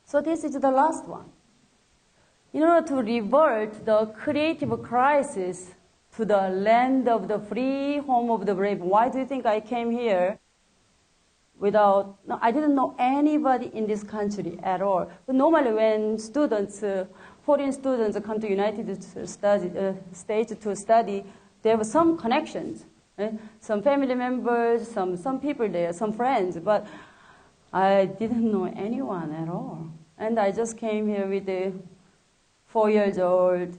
So this is the last one. In order to revert the creative crisis to the land of the free, home of the brave. Why do you think I came here I didn't know anybody in this country at all. But normally when students, foreign students come to United States to study, they have some connections, right? Some family members, some people there, some friends, but I didn't know anyone at all. And I just came here with the 4 years old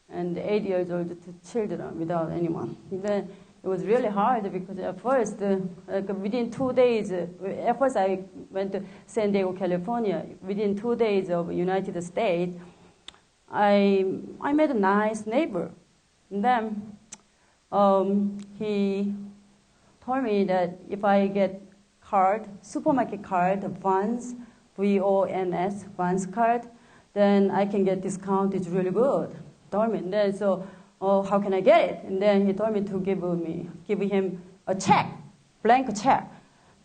and 8 years old children without anyone. And then it was really hard because at first, within 2 days, at first I went to San Diego, California. Within 2 days of United States, I met a nice neighbor. And then he told me that if I get supermarket card, Vons, V-O-N-S, Vons card, then I can get discount. It's really good. Told me. And then how can I get it? And then he told me to give him a check, blank check.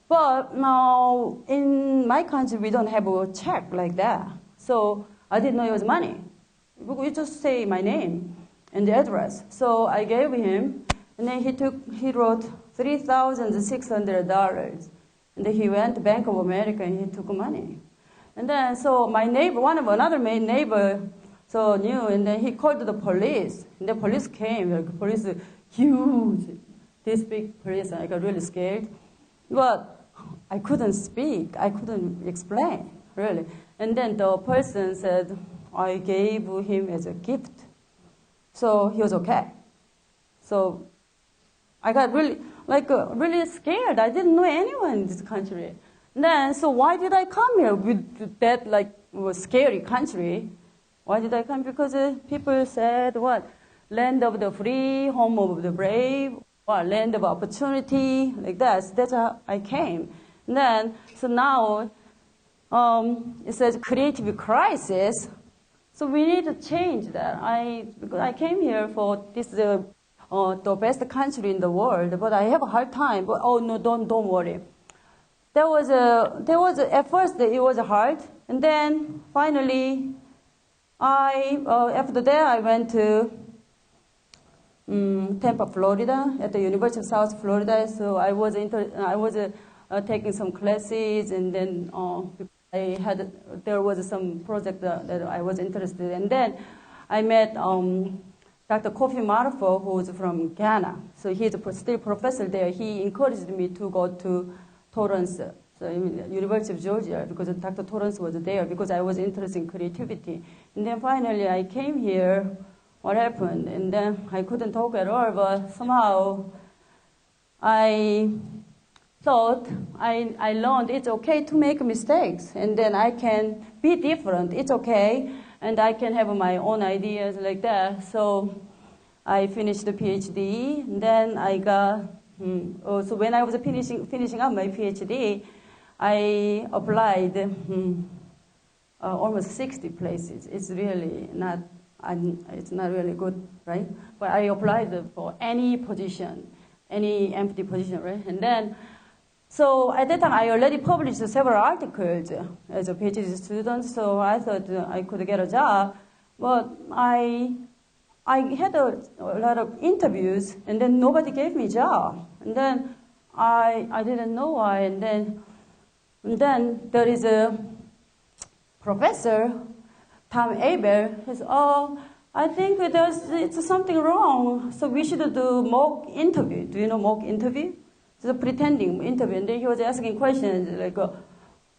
But now in my country we don't have a check like that. So I didn't know it was money. You just say my name and the address. So I gave him, and then he wrote $3,600. And then he went to Bank of America and he took money. And then so my neighbor, another neighbor, so knew, and then he called the police. And the police came, like police, huge, this big police. I got really scared. But I couldn't speak. I couldn't explain, really. And then the person said, I gave him as a gift. So he was okay. So I got really scared. I didn't know anyone in this country. And then, so why did I come here with that, scary country? Why did I come? Because people said, what? Land of the free, home of the brave, land of opportunity, like that. So that's how I came. And then, so now, it says creative crisis. So we need to change that. Because I came here for this, the best country in the world, but I have a hard time. But oh no, don't worry. At first it was hard, and then finally, after that I went to Tampa, Florida, at the University of South Florida. So I was taking some classes, and then there was some project that I was interested in. And then I met Dr. Kofi Marufo, who is from Ghana. So he's still professor there. He encouraged me to go to Torrance, so University of Georgia, because Dr. Torrance was there, because I was interested in creativity. And then finally I came here. What happened? And then I couldn't talk at all, but somehow I thought, I learned it's okay to make mistakes, and then I can be different. It's okay, and I can have my own ideas like that. So I finished the PhD, and then I got, so when I was finishing up my PhD, I applied almost 60 places. It's really not, it's not really good, right? But I applied for any position, any empty position, right? And then, so at that time, I already published several articles as a PhD student, so I thought I could get a job. But I had a lot of interviews, and then nobody gave me a job. And then I didn't know why. And then there is a professor, Tom Aber. He said, oh, I think it's something wrong, so we should do mock interview. Do you know mock interview? It's a pretending interview. And then he was asking questions like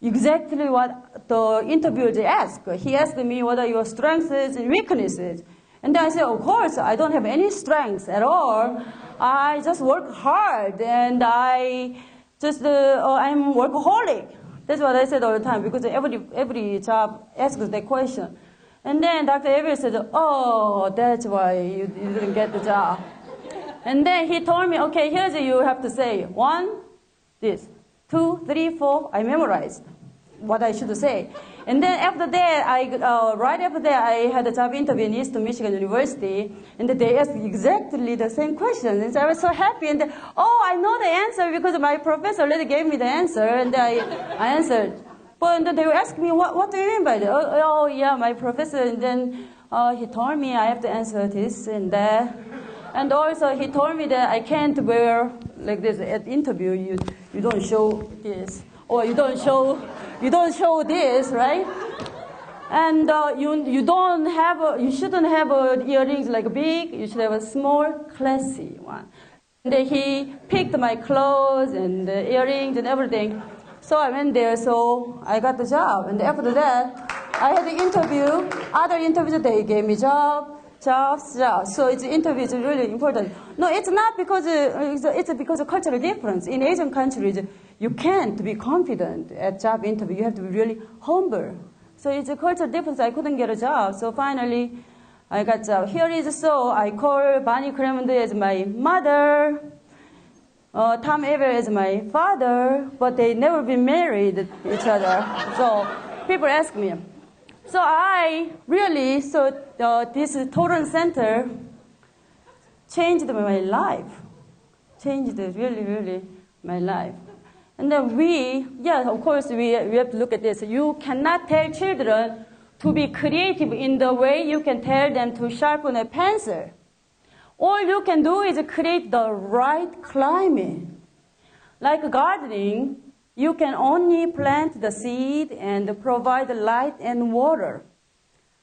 exactly what the interviewer asked. He asked me what are your strengths and weaknesses. And then I said, of course, I don't have any strengths at all. I just work hard, and I just I'm workaholic. That's what I said all the time because every job asks that question. And then Dr. Avery said, oh, that's why you didn't get the job. And then he told me, okay, here's what you have to say. 1, this. 2, 3, 4. I memorized what I should say. And then after that, right after that, I had a job interview in Eastern Michigan University, and they asked exactly the same question. And so I was so happy. And I know the answer because my professor already gave me the answer, and I answered. But then they were asking me, what do you mean by that? Oh, yeah, my professor. And then he told me I have to answer this and that. And also he told me that I can't wear like this at interview. You don't show this, or you don't show this, right? And you shouldn't have earrings like big. You should have a small, classy one. And then he picked my clothes and the earrings and everything. So I went there, so I got the job. And after that, I had the interview. Other interviews, they gave me jobs. So it's interview is really important. No, it's not because it's because of cultural difference. In Asian countries, you can't be confident at job interview. You have to be really humble. So it's a cultural difference. I couldn't get a job. So finally, I got a job. Here is so I call Bonnie Cremond as my mother. Tom Avery is my father, but they never been married each other. So people ask me. So this Torrance Center changed my life. Changed really, really my life. And then of course, we have to look at this. You cannot tell children to be creative in the way you can tell them to sharpen a pencil. All you can do is create the right climate. Like gardening, you can only plant the seed and provide light and water.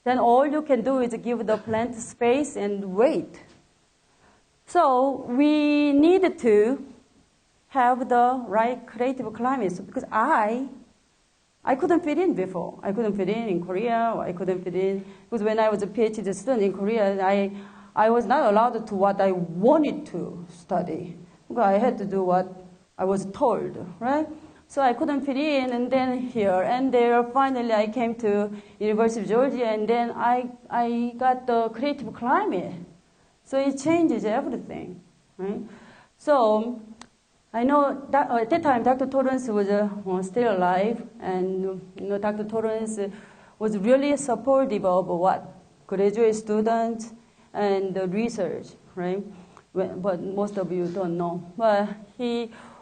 Then all you can do is give the plant space and wait. So we need to have the right creative climate because I couldn't fit in before. I couldn't fit in Korea, or I couldn't fit in because when I was a PhD student in Korea, I was not allowed to what I wanted to study. Because I had to do what I was told, right? So I couldn't fit in, and then here and there. Finally, I came to University of Georgia, and then I got the creative climate. So it changes everything, right? So I know that at that time, Dr. Torrance was still alive, and Dr. Torrance was really supportive of what graduate students and the research, right? But most of you don't know. But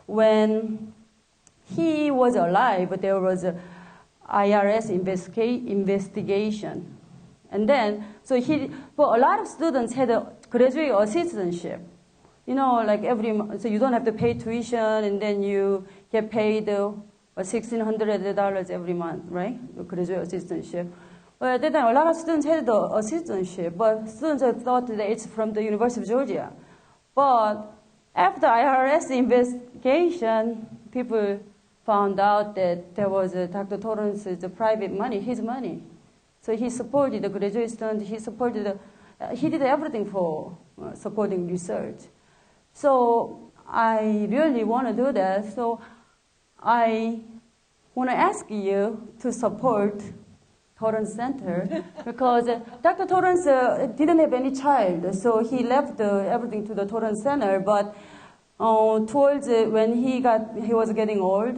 when he was alive, there was a IRS investigation. And then, so a lot of students had a graduate assistantship. Like every month, so you don't have to pay tuition, and then you get paid $1,600 every month, right? The graduate assistantship. Well, at that time, a lot of students had the assistantship, but students thought that it's from the University of Georgia. But after IRS investigation, people found out that there was Dr. Torrance's private money, his money. So he supported the graduate student. He did everything for supporting research. So I really want to do that. So I want to ask you to support Torrance Center because Dr. Torrance didn't have any child, so he left everything to the Torrance Center. But towards when he was getting old,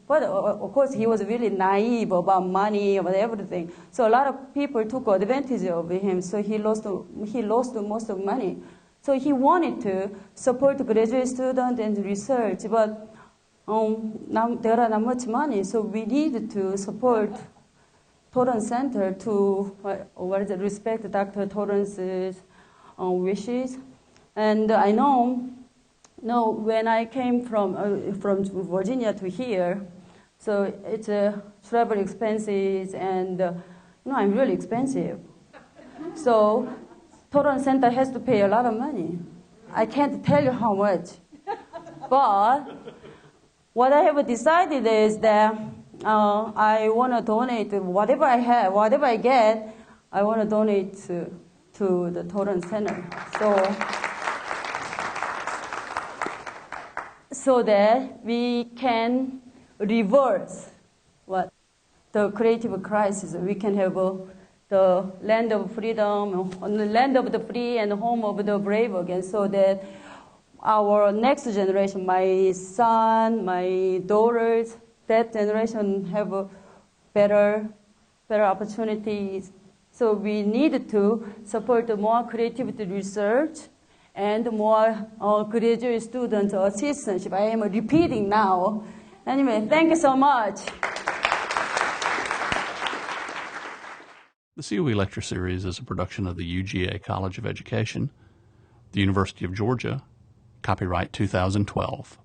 but of course he was really naive about money, about everything. So a lot of people took advantage of him. So he lost most of money. So he wanted to support graduate students and research, but there are not much money. So we need to support Torrance Center to respect Dr. Torrance's wishes. And I know when I came from Virginia to here, so it's travel expenses, and I'm really expensive. So Torrance Center has to pay a lot of money. I can't tell you how much. But what I have decided is that I want to donate whatever I have, whatever I get, I want to donate to the Torrance Center. so that we can reverse what the creative crisis. We can have the land of freedom, on the land of the free and home of the brave again, so that our next generation, my son, my daughters, that generation have a better opportunities. So we need to support more creativity research and more graduate student assistantship. I am repeating now. Anyway, thank you so much. The COE Lecture Series is a production of the UGA College of Education, the University of Georgia, copyright 2012.